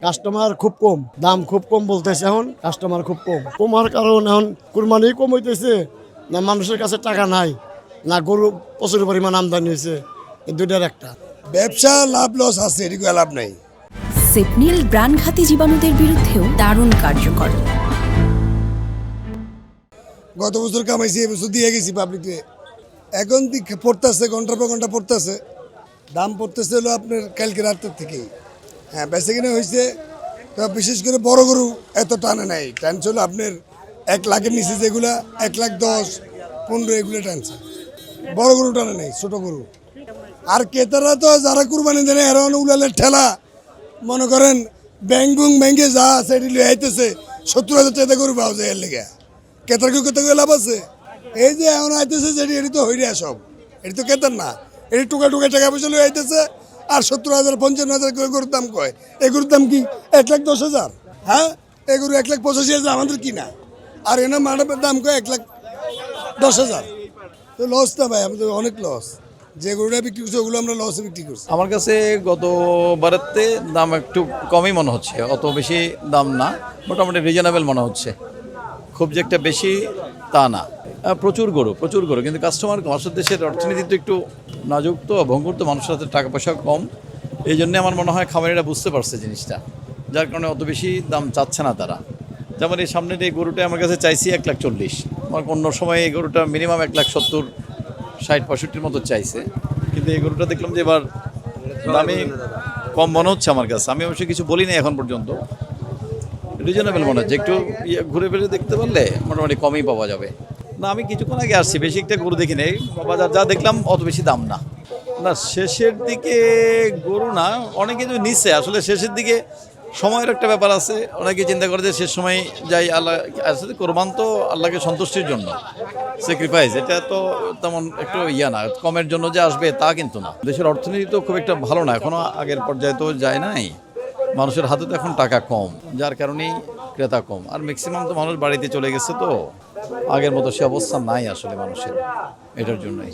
Customer খুব কম, দাম খুব কম বলতেছে। এখন কাস্টমার খুব কম, কমার কারণ এখন কুরবানি কম হইতেছে, না মানুষের কাছে টাকা নাই, না গরু প্রচুর পরিমাণ আমদানি হয়েছে, এই দুইটার একটা। ব্যবসা লাভ লস আছে, এদিকে লাভ নাই। সেপনিল প্রাণঘাতী জীবাণুদের বিরুদ্ধেও দারুণ কার্যকর। গত বছর কামাইছি, এবছর দিয়ে গেছি পাবলিকে। এখন পড়তেছে, ঘন্টার পর ঘন্টা পড়তেছে। দাম পড়তেছে হলো আপনার কালকে রাতের থেকেই। হ্যাঁ, বেঁচে কিনে হয়েছে। তো বিশেষ করে বড় গরু এত টানে নাই, টানছে হলো আপনার 1 লাখের নিচে যেগুলা 1,10,000, 15 এগুলো টানছে। বড় গরু টানে নাই, ছোট গরু। আর ক্রেতারা তো যারা কুরবানি দেয় এরা উলালের ঠেলা, মনে করেন ব্যাংকে যা আছে এটি লিয়ে আইতেছে, 70,000 টাকা গরু পাওয়া যায় এর লেগে। ক্রেতার কেউ লাভ আছে? এই যে এখন আইতেছে যেটি, এটি তো হইয়া সব, এটি তো ক্রেতার না, এটি টুকা টাকা পয়সা লিয়ে আইতেছে। আর 70,000, 55,000 করে গরুর দাম কয়। এই গরুর দাম কি 1,10,000? হ্যাঁ, এই গরু 1,85,000 আমাদের কিনা। আর এনে মানবের দাম কয় 1,10,000। তো লস না ভাই, আমাদের অনেক লস। যে গরুটা বিক্রি করছে ওগুলো আমরা লসে বিক্রি করছি। আমার কাছে গতবারেতে দাম একটু কমই মনে হচ্ছে, অত বেশি দাম না, মোটামুটি রিজনেবল মনে হচ্ছে, খুব যে একটা বেশি তা না। প্রচুর গরু, কিন্তু কাস্টমার কম। আসলে দেশের অর্থনীতি তো একটু নাজুক, তো ভঙ্গুর, তো মানুষের হাতে টাকা পয়সা কম। এই জন্যে আমার মনে হয় খামারিরা বুঝতে পারছে জিনিসটা, যার কারণে অত বেশি দাম চাচ্ছে না তারা। যেমন এই সামনের এই গরুটা আমার কাছে চাইছি 1,40,000, আমার অন্য সময় এই গরুটা মিনিমাম 1,70,000, 60-65 মতো চাইছে, কিন্তু এই গরুটা দেখলাম যে এবার দামে কম মনে হচ্ছে আমার কাছে। আমি অবশ্যই কিছু বলি না এখন পর্যন্ত, রিজনেবল মনে হচ্ছে। একটু ঘুরে ফিরে দেখতে পারলে মোটামুটি কমই পাওয়া যাবে। না, আমি কিছুক্ষণ আগে আসছি, বেশি একটা গরু দেখি নেই, বাজার যা দেখলাম অত বেশি দাম না। না, শেষের দিকে গরু না, অনেকে তো নিচ্ছে। আসলে শেষের দিকে সময়ের একটা ব্যাপার আছে, অনেকে চিন্তা করে যে শেষ সময় যাই। আল্লাহ আসলে কোরবান তো আল্লাহকে সন্তুষ্টির জন্য স্যাক্রিফাইস, এটা তো তেমন একটু না, কমের জন্য যে আসবে তা কিন্তু না। দেশের অর্থনীতি তো খুব একটা ভালো না, এখনও আগের পর্যায়ে তো যায় নাই। মানুষের হাতে তো এখন টাকা কম, যার কারণেই ক্রেতা কম। আর ম্যাক্সিমাম তো মানুষ বাড়িতে চলে গেছে, তো আগের মতো সে অবস্থা নাই আসলে মানুষের, এটার জন্যই।